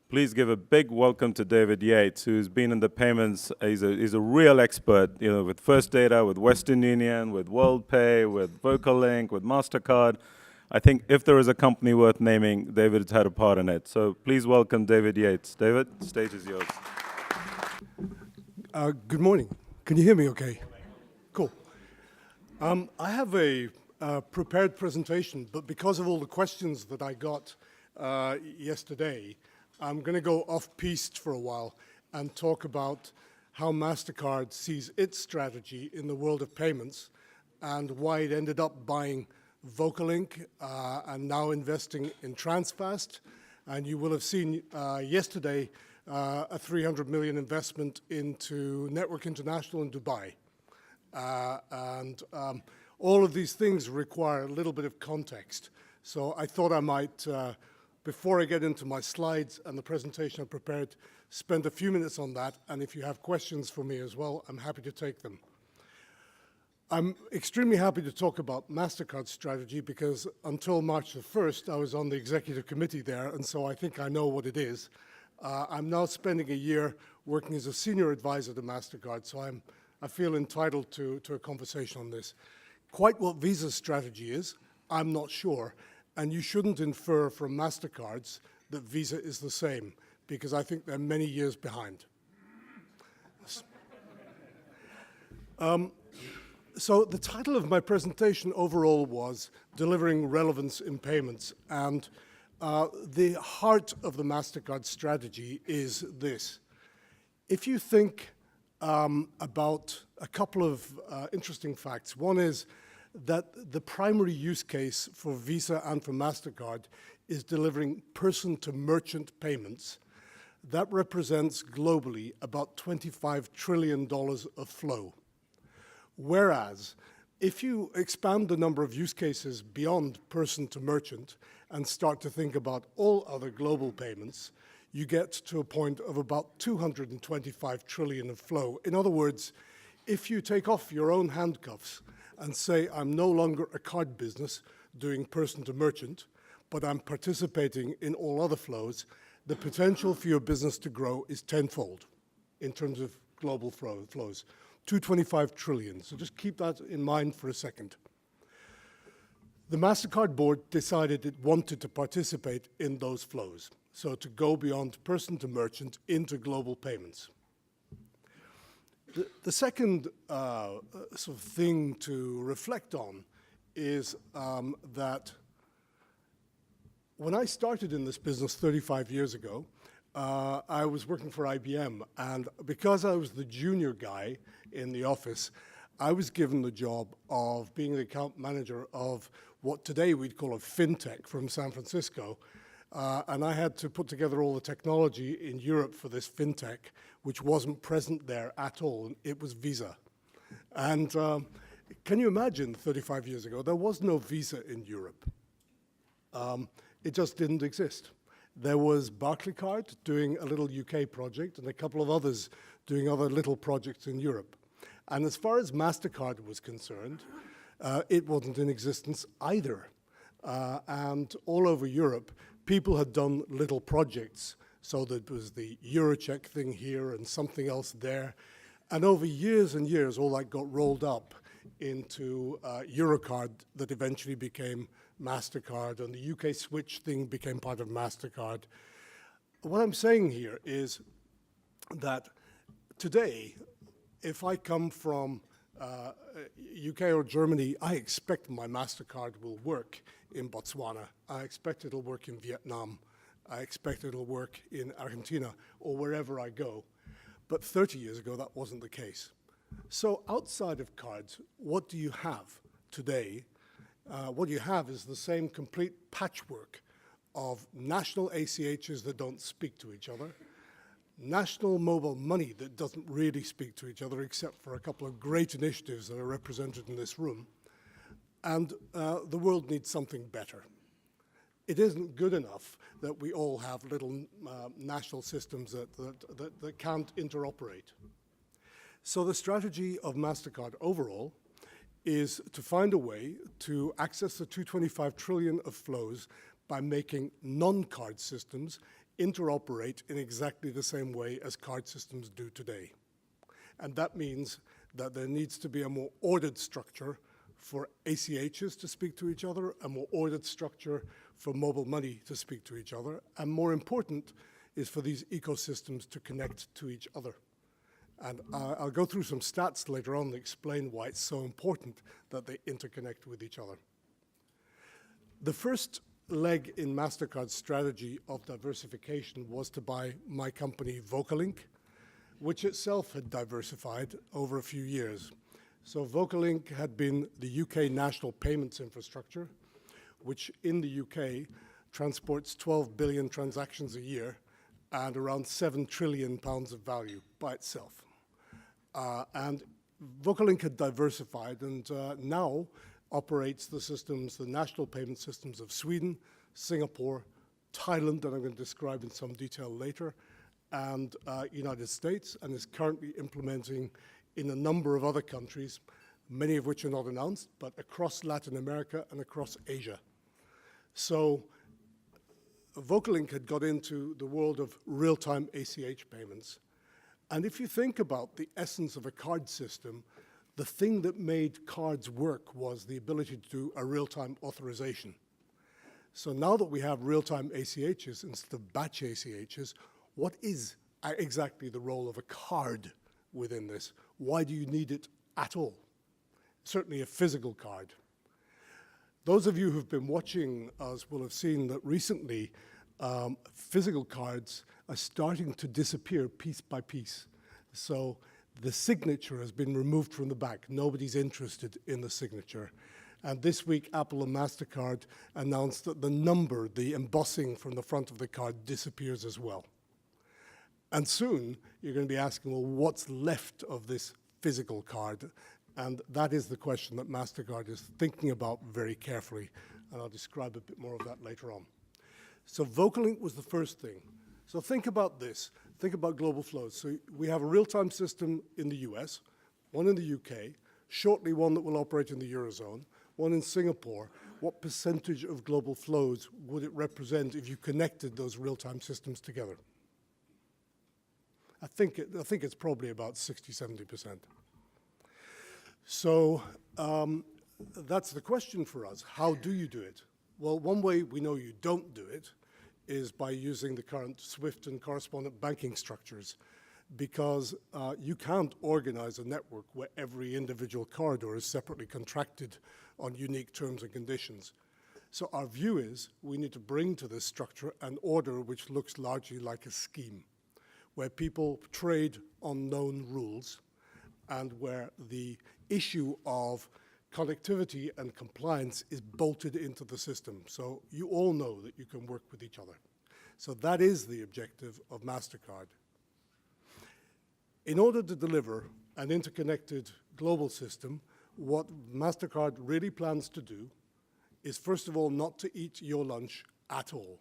Please give a big welcome to David Yates, who's been in the payments. He's a real expert, with First Data, with Western Union, with WorldPay, with VocaLink, with Mastercard. I think if there is a company worth naming, David's had a part in it. So please welcome David Yates. David, the stage is yours. Good morning. Can you hear me okay? Cool. I have a prepared presentation, but because of all the questions that I got yesterday, I'm going to go off-piste for a while and talk about how MasterCard sees its strategy in the world of payments and why it ended up buying VocaLink and now investing in Transfast. And you will have seen yesterday a $300 million investment into Network International in Dubai. All of these things require a little bit of context. So I thought I might, before I get into my slides and the presentation I prepared, spend a few minutes on that. And if you have questions for me as well, I'm happy to take them. I'm extremely happy to talk about MasterCard's strategy because until March the 1st, I was on the executive committee there, and so I think I know what it is. I'm now spending a year working as a senior advisor to MasterCard, so I feel entitled to a conversation on this. Quite what Visa's strategy is, I'm not sure, and you shouldn't infer from MasterCard's that Visa is the same, because I think they're many years behind. So the title of my presentation overall was Delivering Relevance in Payments, and the heart of the MasterCard strategy is this. If you think about a couple of interesting facts, one is that the primary use case for Visa and for MasterCard is delivering person-to-merchant payments. That represents globally about $25 trillion of flow. Whereas, if you expand the number of use cases beyond person-to-merchant and start to think about all other global payments, you get to a point of about 225 trillion of flow. In other words, if you take off your own handcuffs and say, I'm no longer a card business doing person-to-merchant, but I'm participating in all other flows, the potential for your business to grow is tenfold in terms of global flows. 225 trillion. So just keep that in mind for a second. The MasterCard board decided it wanted to participate in those flows, so to go beyond person-to-merchant into global payments. The second sort of thing to reflect on is that when I started in this business 35 years ago, I was working for IBM, and because I was the junior guy in the office, I was given the job of being the account manager of what today we'd call a fintech from San Francisco, and I had to put together all the technology in Europe for this fintech, which wasn't present there at all. It was Visa. And can you imagine 35 years ago, there was no Visa in Europe. It just didn't exist. There was Barclaycard doing a little UK project and a couple of others doing other little projects in Europe. And as far as MasterCard was concerned, it wasn't in existence either. And all over Europe, people had done little projects. So there was the Eurocheck thing here and something else there. And over years and years, all that got rolled up into Eurocard that eventually became MasterCard, and the UK switch thing became part of MasterCard. What I'm saying here is that today, if I come from UK or Germany, I expect my MasterCard will work in Botswana. I expect it'll work in Vietnam. I expect it'll work in Argentina or wherever I go. But 30 years ago, that wasn't the case. So outside of cards, what do you have today? What you have is the same complete patchwork of national ACHs that don't speak to each other, national mobile money that doesn't really speak to each other except for a couple of great initiatives that are represented in this room, and the world needs something better. It isn't good enough that we all have little national systems that can't interoperate. So the strategy of MasterCard overall is to find a way to access the 225 trillion of flows by making non-card systems interoperate in exactly the same way as card systems do today. And that means that there needs to be a more ordered structure for ACHs to speak to each other, a more ordered structure for mobile money to speak to each other, and more important is for these ecosystems to connect to each other. And I'll go through some stats later on to explain why it's so important that they interconnect with each other. The first leg in MasterCard's strategy of diversification was to buy my company VocaLink, which itself had diversified over a few years. So VocaLink had been the UK national payments infrastructure, which in the UK transports 12 billion transactions a year and around £7 trillion of value by itself. And VocaLink had diversified and now operates the systems, the national payment systems of Sweden, Singapore, Thailand, that I'm going to describe in some detail later, and United States, and is currently implementing in a number of other countries, many of which are not announced, but across Latin America and across Asia. So VocaLink had got into the world of real-time ACH payments. And if you think about the essence of a card system, the thing that made cards work was the ability to do a real-time authorization. So now that we have real-time ACHs instead of batch ACHs, what is exactly the role of a card within this? Why do you need it at all? Certainly a physical card. Those of you who've been watching us will have seen that recently physical cards are starting to disappear piece by piece. So the signature has been removed from the back. Nobody's interested in the signature. And this week, Apple and MasterCard announced that the number, the embossing from the front of the card disappears as well. And soon, you're going to be asking, well, what's left of this physical card? And that is the question that MasterCard is thinking about very carefully. And I'll describe a bit more of that later on. So VocaLink was the first thing. So think about this. Think about global flows. So we have a real-time system in the US, one in the UK, shortly one that will operate in the Eurozone, one in Singapore. What percentage of global flows would it represent if you connected those real-time systems together? I think it's probably about 60, 70%. So that's the question for us. How do you do it? Well, one way we know you don't do it is by using the current SWIFT and correspondent banking structures, because you can't organize a network where every individual corridor is separately contracted on unique terms and conditions. So our view is we need to bring to this structure an order which looks largely like a scheme, where people trade on known rules and where the issue of connectivity and compliance is bolted into the system. So you all know that you can work with each other. So that is the objective of MasterCard. In order to deliver an interconnected global system, what MasterCard really plans to do is, first of all, not to eat your lunch at all.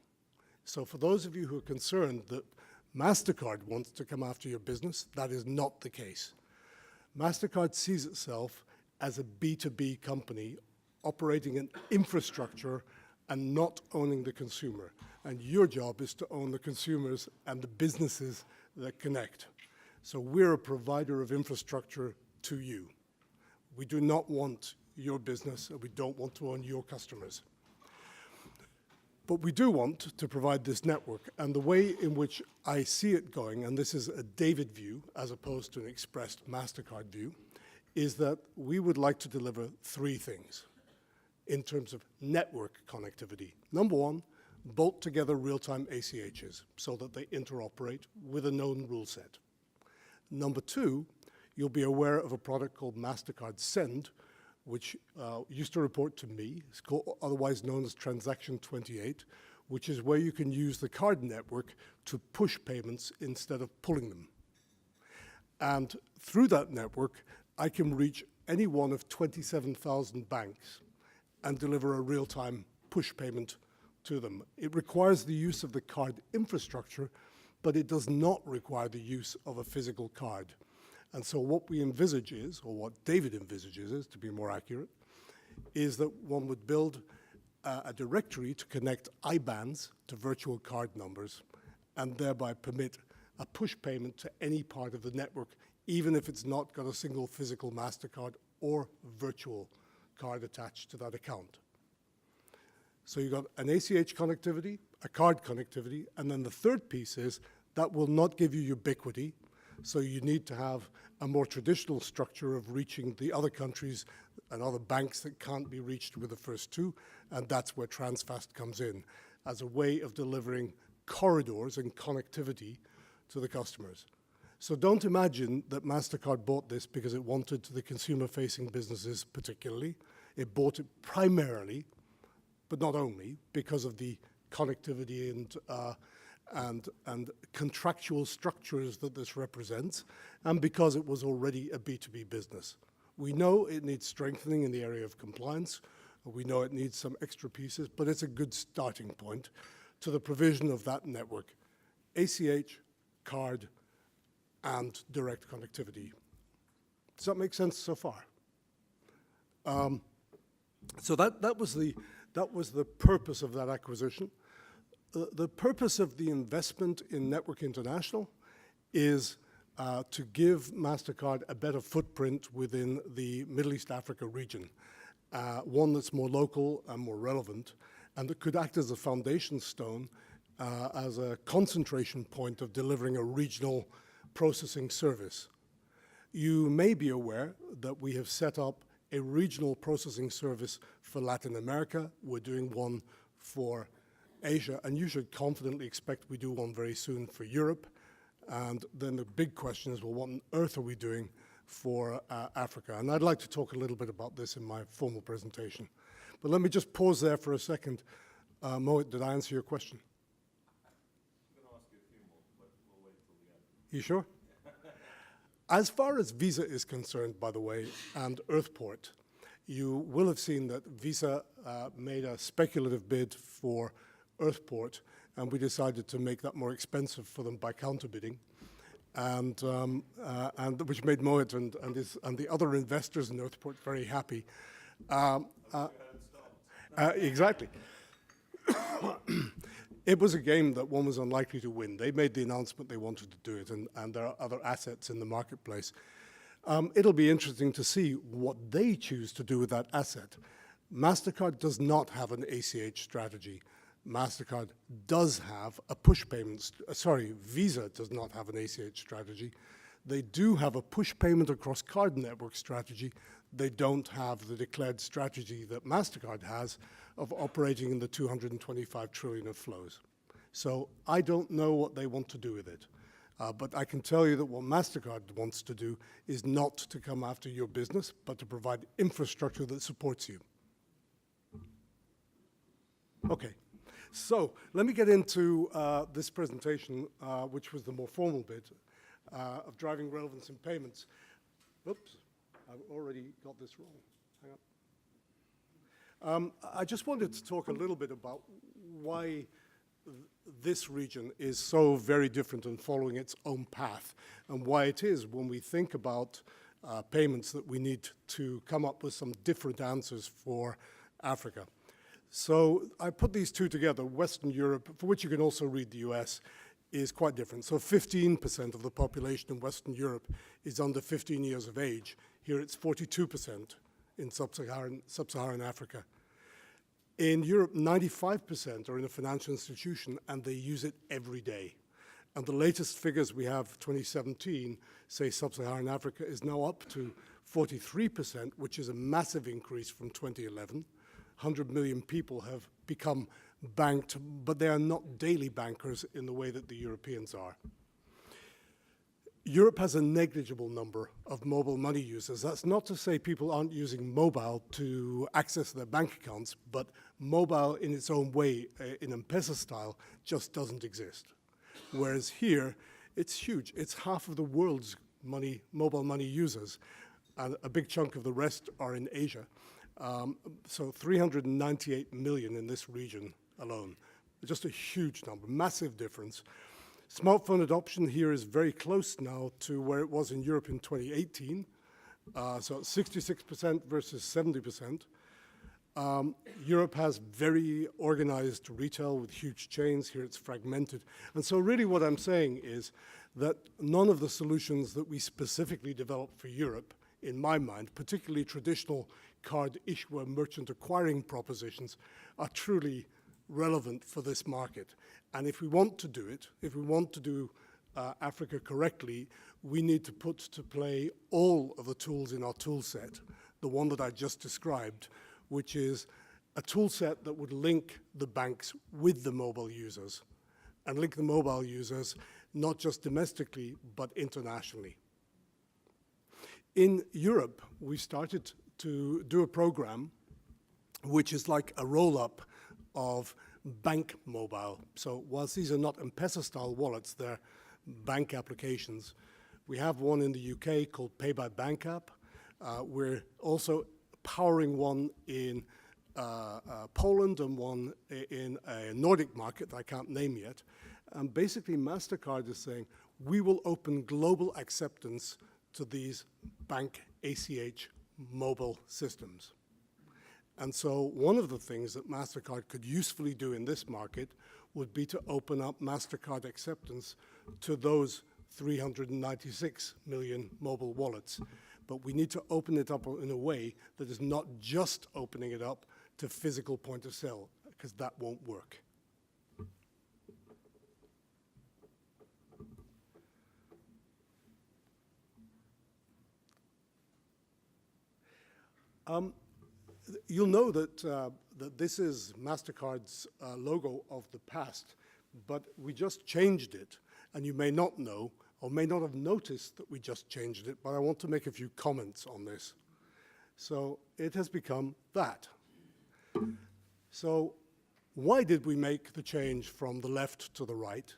So for those of you who are concerned that MasterCard wants to come after your business, that is not the case. MasterCard sees itself as a B2B company operating an infrastructure and not owning the consumer. And your job is to own the consumers and the businesses that connect. So we're a provider of infrastructure to you. We do not want your business, and we don't want to own your customers. But we do want to provide this network, and the way in which I see it going, and this is a David view as opposed to an expressed MasterCard view, is that we would like to deliver three things in terms of network connectivity. Number one, bolt together real-time ACHs so that they interoperate with a known rule set. Number two, you'll be aware of a product called MasterCard Send, which used to report to me. It's otherwise known as Transaction 28, which is where you can use the card network to push payments instead of pulling them. And through that network, I can reach any one of 27,000 banks and deliver a real-time push payment to them. It requires the use of the card infrastructure, but it does not require the use of a physical card. And so what we envisage is, or what David envisages is, to be more accurate, is that one would build a directory to connect IBANs to virtual card numbers and thereby permit a push payment to any part of the network, even if it's not got a single physical MasterCard or virtual card attached to that account. So you've got an ACH connectivity, a card connectivity, and then the third piece is that will not give you ubiquity, so you need to have a more traditional structure of reaching the other countries and other banks that can't be reached with the first two, and that's where Transfast comes in as a way of delivering corridors and connectivity to the customers. So don't imagine that MasterCard bought this because it wanted the consumer-facing businesses particularly. It bought it primarily, but not only, because of the connectivity and contractual structures that this represents, and because it was already a B2B business. We know it needs strengthening in the area of compliance. We know it needs some extra pieces, but it's a good starting point to the provision of that network. ACH, card, and direct connectivity. Does that make sense so far? So that was the purpose of that acquisition. The purpose of the investment in Network International is to give MasterCard a better footprint within the Middle East Africa region, one that's more local and more relevant, and that could act as a foundation stone, as a concentration point of delivering a regional processing service. You may be aware that we have set up a regional processing service for Latin America. We're doing one for Asia, and you should confidently expect we do one very soon for Europe. And then the big question is, well, what on earth are we doing for Africa? And I'd like to talk a little bit about this in my formal presentation. But let me just pause there for a second. Mohit, did I answer your question? I'm going to ask you a few more, but we'll wait till the end. You sure? As far as Visa is concerned, by the way, and Earthport, you will have seen that Visa made a speculative bid for Earthport, and we decided to make that more expensive for them by counterbidding, and which made Mohit and the other investors in Earthport very happy. Exactly. It was a game that one was unlikely to win. They made the announcement they wanted to do it, and there are other assets in the marketplace. It'll be interesting to see what they choose to do with that asset. MasterCard does not have an ACH strategy. MasterCard does have a push payments, Visa does not have an ACH strategy. They do have a push payment across card network strategy. They don't have the declared strategy that MasterCard has of operating in the 225 trillion of flows. So I don't know what they want to do with it. But I can tell you that what MasterCard wants to do is not to come after your business, but to provide infrastructure that supports you. Okay, so let me get into this presentation, which was the more formal bit of driving relevance in payments. Oops, I've already got this wrong. Hang on. I just wanted to talk a little bit about why this region is so very different and following its own path, and why it is when we think about payments that we need to come up with some different answers for Africa. So I put these two together. Western Europe, for which you can also read the US, is quite different. So 15% of the population in Western Europe is under 15 years of age. Here it's 42% in sub-Saharan Africa. In Europe, 95% are in a financial institution, and they use it every day. And the latest figures we have, 2017, say sub-Saharan Africa is now up to 43%, which is a massive increase from 2011. 100 million people have become banked, but they are not daily bankers in the way that the Europeans are. Europe has a negligible number of mobile money users. That's not to say people aren't using mobile to access their bank accounts, but mobile in its own way, in M-Pesa style, just doesn't exist. Whereas here, it's huge. It's half of the world's mobile money users, and a big chunk of the rest are in Asia. So 398 million in this region alone. Just a huge number, massive difference. Smartphone adoption here is very close now to where it was in Europe in 2018. So 66% versus 70%. Europe has very organized retail with huge chains. Here it's fragmented. And so really what I'm saying is that none of the solutions that we specifically developed for Europe, in my mind, particularly traditional card issuer merchant acquiring propositions, are truly relevant for this market. And if we want to do it, if we want to do Africa correctly, we need to put to play all of the tools in our tool set, the one that I just described, which is a tool set that would link the banks with the mobile users, and link the mobile users not just domestically, but internationally. In Europe, we started to do a program which is like a roll-up of bank mobile. So whilst these are not M-Pesa-style wallets, they're bank applications. We have one in the UK called Pay by Bank app. We're also powering one in Poland and one in a Nordic market that I can't name yet. And basically, MasterCard is saying, we will open global acceptance to these bank ACH mobile systems. And so one of the things that MasterCard could usefully do in this market would be to open up MasterCard acceptance to those 396 million mobile wallets. But we need to open it up in a way that is not just opening it up to physical point of sale, because that won't work. You'll know that, that this is MasterCard's logo of the past, but we just changed it. And you may not know, or may not have noticed that we just changed it, but I want to make a few comments on this. So it has become that. So why did we make the change from the left to the right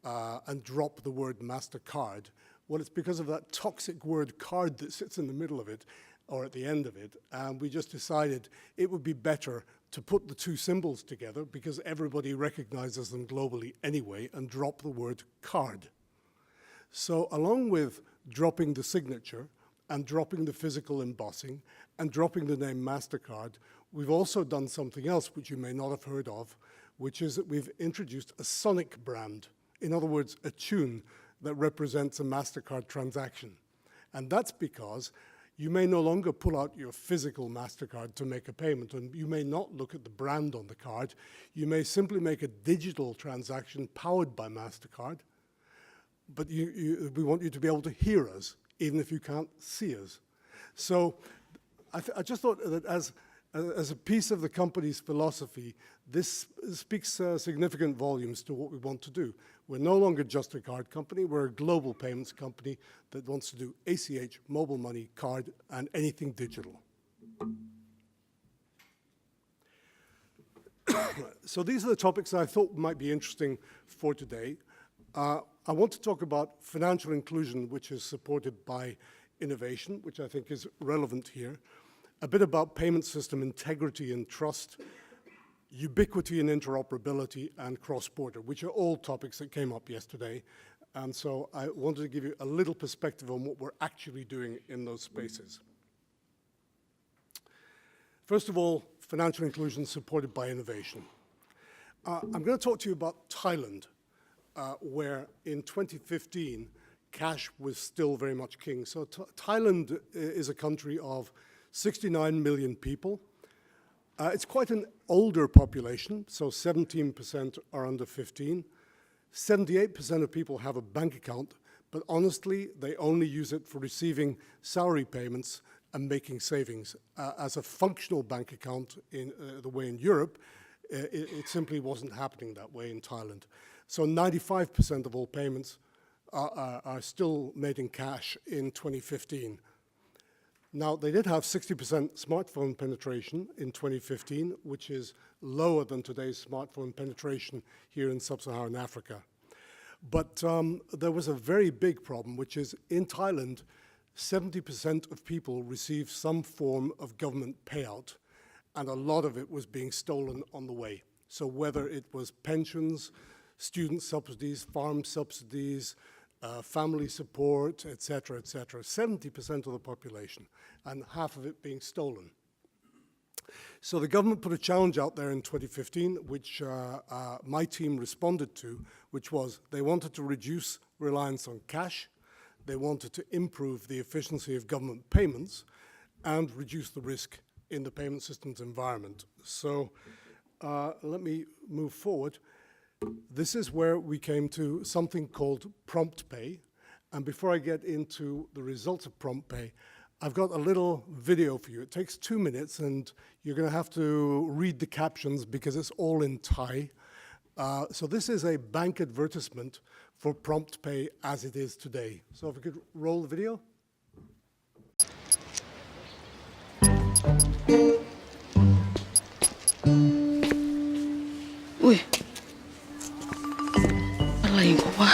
and drop the word MasterCard? Well, it's because of that toxic word card that sits in the middle of it, or at the end of it, and we just decided it would be better to put the two symbols together because everybody recognizes them globally anyway, and drop the word card. So along with dropping the signature and dropping the physical embossing and dropping the name MasterCard, we've also done something else which you may not have heard of, which is that we've introduced a sonic brand. In other words, a tune that represents a MasterCard transaction. And that's because you may no longer pull out your physical MasterCard to make a payment, and you may not look at the brand on the card. You may simply make a digital transaction powered by MasterCard, but we want you to be able to hear us, even if you can't see us. So I just thought that as a piece of the company's philosophy, this speaks significant volumes to what we want to do. We're no longer just a card company, we're a global payments company that wants to do ACH, mobile money, card, and anything digital. So these are the topics I thought might be interesting for today. I want to talk about financial inclusion, which is supported by innovation, which I think is relevant here. A bit about payment system integrity and trust, ubiquity and interoperability, and cross-border, which are all topics that came up yesterday. And so I wanted to give you a little perspective on what we're actually doing in those spaces. First of all, financial inclusion supported by innovation. I'm going to talk to you about Thailand, where in 2015, cash was still very much king. So Thailand is a country of 69 million people. It's quite an older population, so 17% are under 15. 78% of people have a bank account, but honestly, they only use it for receiving salary payments and making savings. As a functional bank account in the way in Europe, it simply wasn't happening that way in Thailand. So 95% of all payments are still made in cash in 2015. Now, they did have 60% smartphone penetration in 2015, which is lower than today's smartphone penetration here in sub-Saharan Africa. But there was a very big problem, which is in Thailand, 70% of people receive some form of government payout, and a lot of it was being stolen on the way. So whether it was pensions, student subsidies, farm subsidies, family support, et cetera, 70% of the population, and half of it being stolen. So the government put a challenge out there in 2015, which my team responded to, which was they wanted to reduce reliance on cash, they wanted to improve the efficiency of government payments, and reduce the risk in the payment systems environment. So let me move forward. This is where we came to something called prompt pay. And before I get into the results of prompt pay, I've got a little video for you. It takes 2 minutes, and you're going to have to read the captions because it's all in Thai. So this is a bank advertisement for prompt pay as it is today. So if we could roll the video. อุ้ยอะไรวะ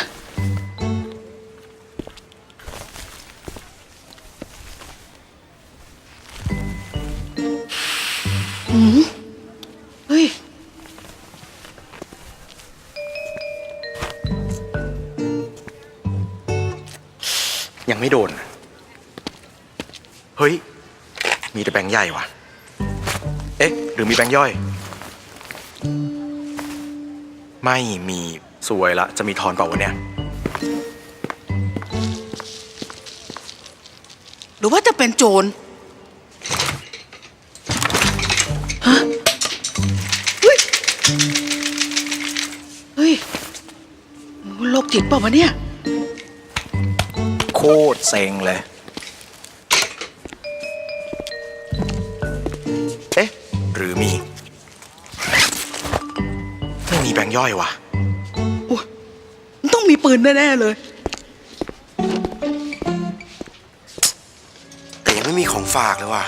เฮ้ย ยังไม่โดน เฮ้ย มีแต่แบงค์ใหญ่ว่ะ เอ๊ะ หรือมีแบงค์ย่อย ไม่มีสวยละ จะมีทอนเปล่าวะเนี่ย หรือว่าจะเป็นโจรฮะเฮ้ยเฮ้ยโรคจิตเปล่าวะเนี่ย โคตรเซ็งเลย เอ๊ะ หรือมี ไม่มีแบงค์ย่อยว่ะ โอ้ยมันต้องมีปืนแน่ๆเลย แต่ยังไม่มีของฝากเลยว่ะ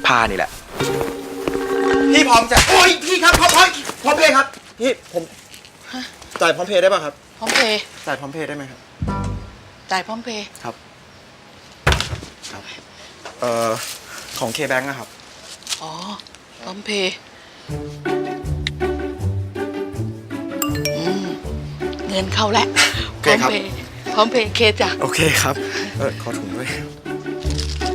ผ้านี่แหละ พี่พร้อมจะโอ้ยพี่ครับพร้อมเพย์ครับ พี่ผมจ่ายพร้อมเพย์ได้ป่ะครับ พร้อมเพย์ จ่ายพร้อมเพย์ได้ไหมครับ จ่ายพร้อมเพย์ ครับ ครับ ของเคแบงค์นะครับ อ๋อพร้อมเพย์เงินเข้าแล้ว โอ พ เค ร้อม ครับ เพย์พร้อมเพย์เคจ้ะ โอเคครับ ขอถุงด้วย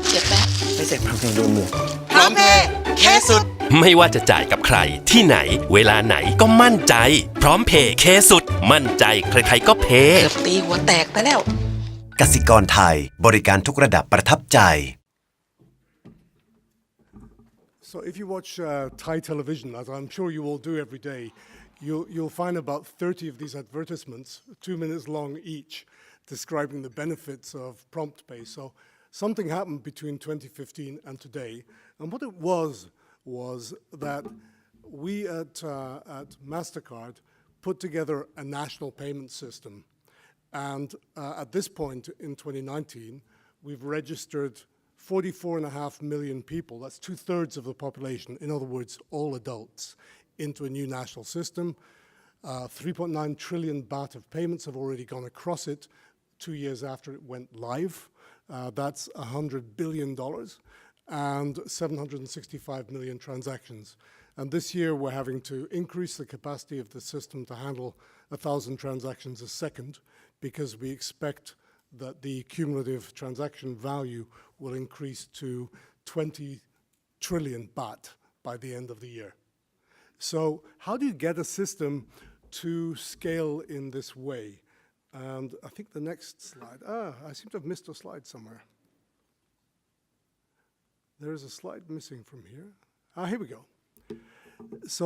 เจ็บไหม ไม่เจ็บครับยังโดนหมวก พร้อมเพย์เคสุด ไม่ว่าจะจ่ายกับใครที่ไหนเวลาไหนก็มั่นใจ พร้อมเพย์เคสุด มั่นใจใครๆก็เพย์ เกือบตีหัวแตกไปแล้ว กสิกรไทยบริการทุกระดับประทับใจ So if you watch Thai television, as I'm sure you all do every day, you'll find about 30 of these advertisements, 2 minutes long each, describing the benefits of prompt pay. So something happened between 2015 and today. And what it was that we at Mastercard put together a national payment system. And at this point in 2019, we've registered 44.5 million people, that's 2/3 of the population, in other words, all adults, into a new national system. 3.9 trillion baht of payments have already gone across it 2 years after it went live. That's $100 billion and 765 million transactions. And this year we're having to increase the capacity of the system to handle 1,000 transactions a second because we expect that the cumulative transaction value will increase to 20 trillion baht by the end of the year. So how do you get a system to scale in this way? And I think the next slide, I seem to have missed a slide somewhere. There is a slide missing from here. Here we go. So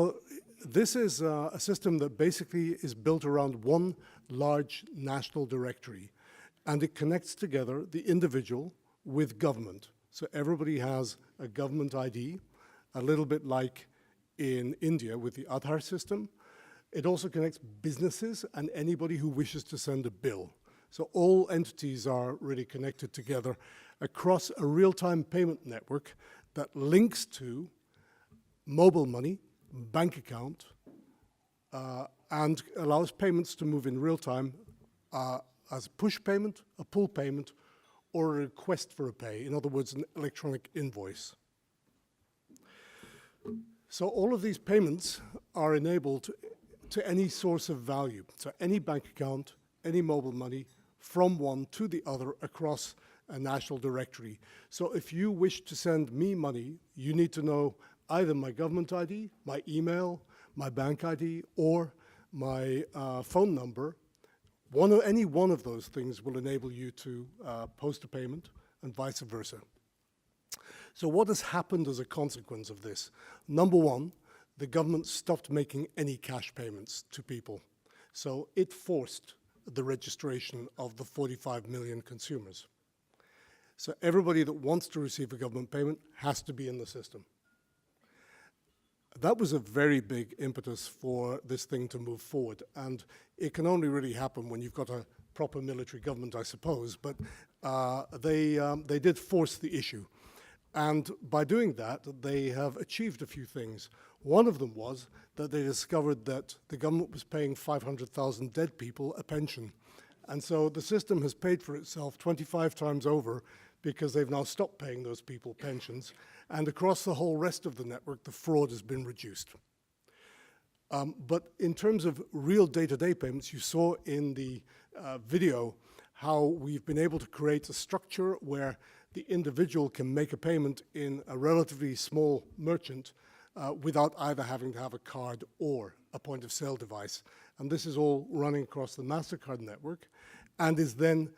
this is a system that basically is built around one large national directory, and it connects together the individual with government. So everybody has a government ID, a little bit like in India with the Aadhaar system. It also connects businesses and anybody who wishes to send a bill. So all entities are really connected together across a real-time payment network that links to mobile money, bank account, and allows payments to move in real time as a push payment, a pull payment, or a request for a pay. In other words, an electronic invoice. So all of these payments are enabled to any source of value. So any bank account, any mobile money, from one to the other across a national directory. So if you wish to send me money, you need to know either my government ID, my email, my bank ID, or my phone number. Any one of those things will enable you to post a payment, and vice versa. So what has happened as a consequence of this? Number one, the government stopped making any cash payments to people. So it forced the registration of the 45 million consumers. So everybody that wants to receive a government payment has to be in the system. That was a very big impetus for this thing to move forward, and it can only really happen when you've got a proper military government, I suppose, but they did force the issue. And by doing that, they have achieved a few things. One of them was that they discovered that the government was paying 500,000 dead people a pension. And so the system has paid for itself 25 times over because they've now stopped paying those people pensions. And across the whole rest of the network, the fraud has been reduced. But in terms of real day-to-day payments, you saw in the video how we've been able to create a structure where the individual can make a payment in a relatively small merchant without either having to have a card or a point-of-sale device. And this is all running across the MasterCard network and is then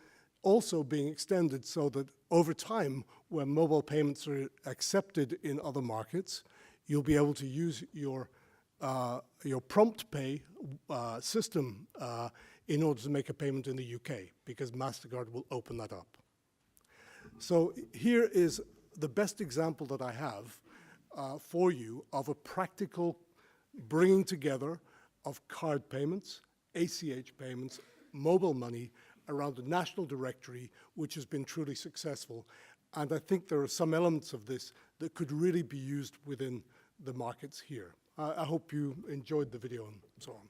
also being extended so that over time, when mobile payments are accepted in other markets, you'll be able to use your prompt pay system in order to make a payment in the UK, because MasterCard will open that up. So here is the best example that I have for you of a practical bringing together of card payments, ACH payments, mobile money around a national directory, which has been truly successful. And I think there are some elements of this that could really be used within the markets here. I hope you enjoyed the video and so on.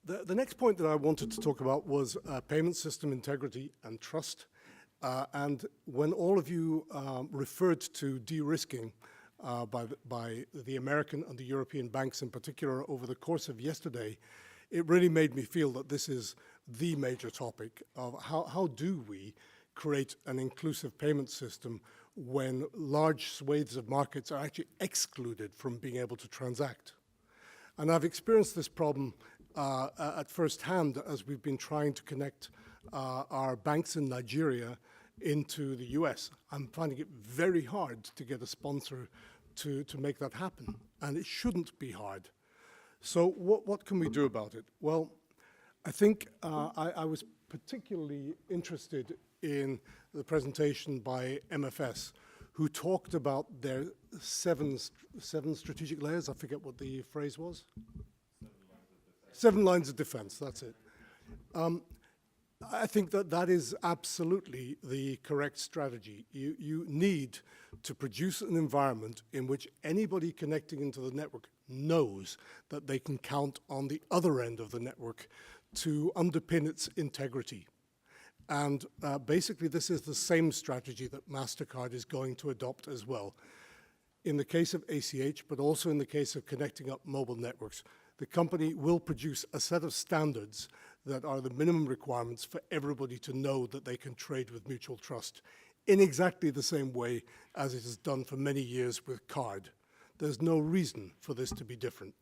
The next point that I wanted to talk about was payment system integrity and trust. And when all of you referred to de-risking by the American and the European banks in particular over the course of yesterday, it really made me feel that this is the major topic of how do we create an inclusive payment system when large swathes of markets are actually excluded from being able to transact. And I've experienced this problem at first hand as we've been trying to connect our banks in Nigeria into the US. I'm finding it very hard to get a sponsor to make that happen, and it shouldn't be hard. So what can we do about it? Well, I think I was particularly interested in the presentation by MFS, who talked about their seven strategic layers. I forget what the phrase was. 7 lines of defense, that's it. I think that is absolutely the correct strategy. You need to produce an environment in which anybody connecting into the network knows that they can count on the other end of the network to underpin its integrity. And basically, this is the same strategy that MasterCard is going to adopt as well. In the case of ACH, but also in the case of connecting up mobile networks, the company will produce a set of standards that are the minimum requirements for everybody to know that they can trade with mutual trust in exactly the same way as it has done for many years with card. There's no reason for this to be different,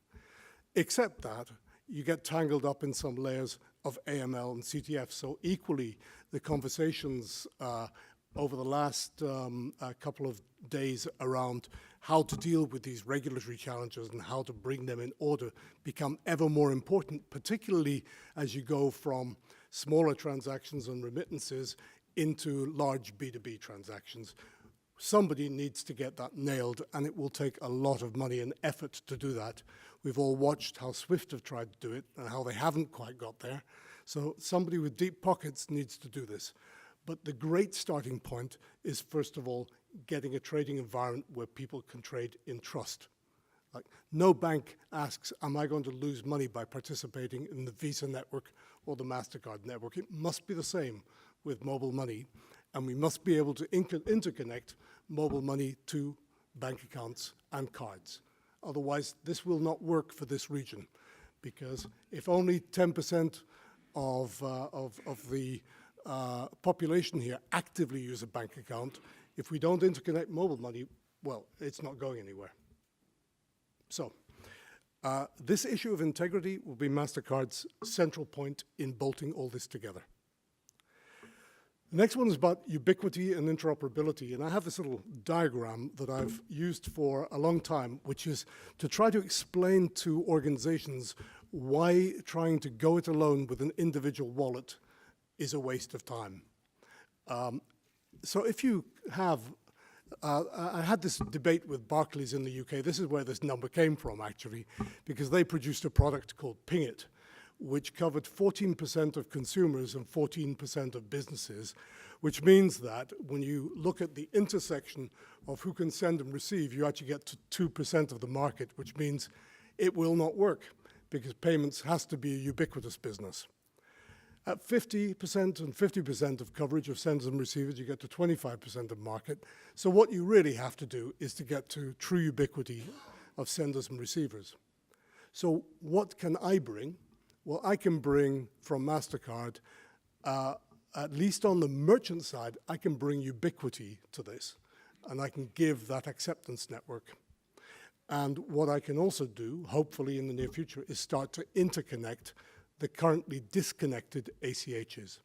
except that you get tangled up in some layers of AML and CTF. So equally, the conversations over the last couple of days around how to deal with these regulatory challenges and how to bring them in order become ever more important, particularly as you go from smaller transactions and remittances into large B2B transactions. Somebody needs to get that nailed, and it will take a lot of money and effort to do that. We've all watched how SWIFT have tried to do it and how they haven't quite got there. So somebody with deep pockets needs to do this. But the great starting point is, first of all, getting a trading environment where people can trade in trust. Like, no bank asks, am I going to lose money by participating in the Visa network or the MasterCard network? It must be the same with mobile money, and we must be able to interconnect mobile money to bank accounts and cards. Otherwise, this will not work for this region, because if only 10% of the population here actively use a bank account. If we don't interconnect mobile money, well, it's not going anywhere. So this issue of integrity will be MasterCard's central point in bolting all this together. The next one is about ubiquity and interoperability, and I have this little diagram that I've used for a long time, which is to try to explain to organizations why trying to go it alone with an individual wallet is a waste of time. So if you have, I had this debate with Barclays in the UK. This is where this number came from, actually, because they produced a product called Ping It, which covered 14% of consumers and 14% of businesses, which means that when you look at the intersection of who can send and receive, you actually get to 2% of the market, which means it will not work because payments has to be a ubiquitous business. At 50% and 50% of coverage of senders and receivers, you get to 25% of market. So what you really have to do is to get to true ubiquity of senders and receivers. So what can I bring? Well, I can bring from MasterCard, at least on the merchant side, I can bring ubiquity to this, and I can give that acceptance network. And what I can also do, hopefully in the near future, is start to interconnect the currently disconnected ACHs.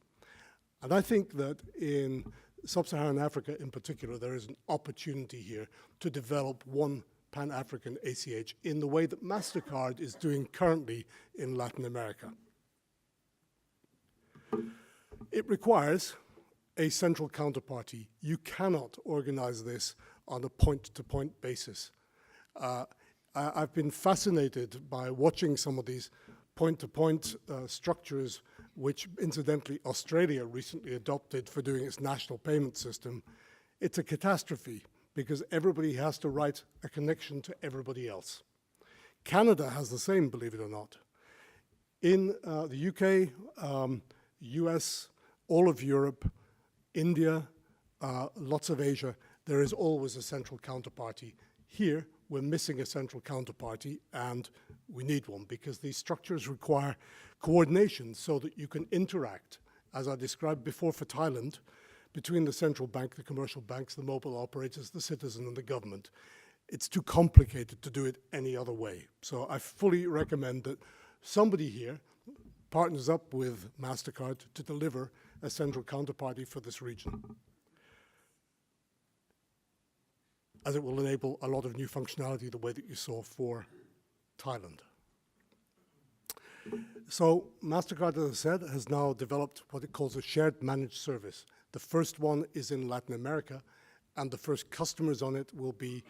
And I think that in Sub-Saharan Africa in particular, there is an opportunity here to develop one Pan-African ACH in the way that MasterCard is doing currently in Latin America. It requires a central counterparty. You cannot organize this on a point-to-point basis. I've been fascinated by watching some of these point-to-point structures, which incidentally Australia recently adopted for doing its national payment system. It's a catastrophe, because everybody has to write a connection to everybody else. Canada has the same, believe it or not. In the UK, US, all of Europe, India, lots of Asia, there is always a central counterparty. Here, we're missing a central counterparty, and we need one, because these structures require coordination so that you can interact, as I described before for Thailand, between the central bank, the commercial banks, the mobile operators, the citizen, and the government. It's too complicated to do it any other way. So I fully recommend that somebody here partners up with MasterCard to deliver a central counterparty for this region, as it will enable a lot of new functionality the way that you saw for Thailand. So MasterCard, as I said, has now developed what it calls a shared managed service. The first one is in Latin America, and the first customers on it will be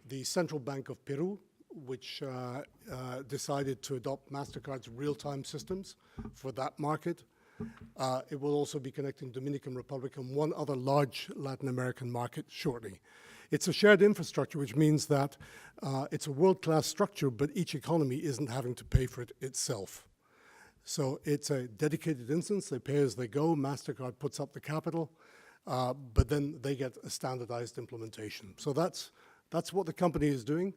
the Central Bank of Peru, which decided to adopt MasterCard's real-time systems for that market. It will also be connecting Dominican Republic and one other large Latin American market shortly. It's a shared infrastructure, which means that it's a world-class structure, but each economy isn't having to pay for it itself. So it's a dedicated instance. They pay as they go. MasterCard puts up the capital, but then they get a standardized implementation. So that's what the company is doing.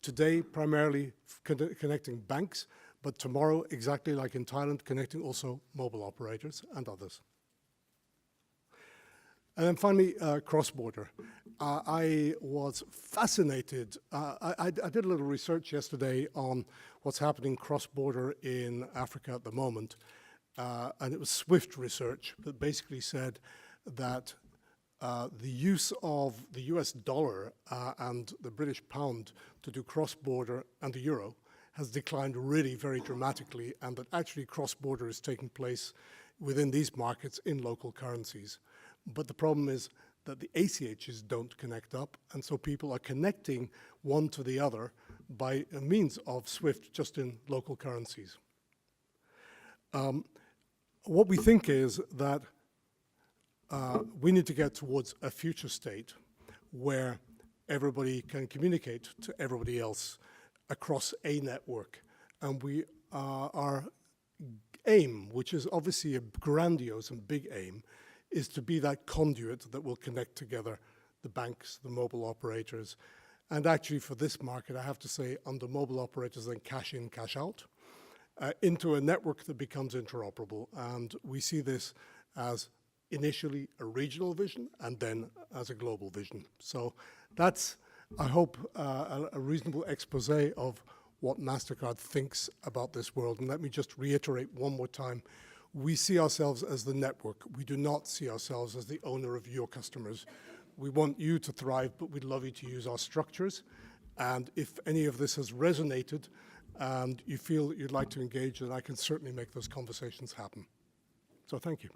Today, primarily connecting banks, but tomorrow, exactly like in Thailand, connecting also mobile operators and others. And then finally, cross-border. I was fascinated. I did a little research yesterday on what's happening cross-border in Africa at the moment. And it was SWIFT research that basically said that the use of the US dollar and the British pound to do cross-border and the euro has declined really very dramatically, and that actually cross-border is taking place within these markets in local currencies. But the problem is that the ACHs don't connect up, and so people are connecting one to the other by a means of SWIFT just in local currencies. What we think is that we need to get towards a future state where everybody can communicate to everybody else across a network. And our aim, which is obviously a grandiose and big aim, is to be that conduit that will connect together the banks, the mobile operators. And actually for this market, I have to say, under mobile operators, then cash in, cash out. into a network that becomes interoperable. And we see this as initially a regional vision and then as a global vision. So that's, I hope, a reasonable expose of what MasterCard thinks about this world. And let me just reiterate one more time. We see ourselves as the network. We do not see ourselves as the owner of your customers. We want you to thrive, but we'd love you to use our structures. And if any of this has resonated and you feel that you'd like to engage, then I can certainly make those conversations happen. So thank you.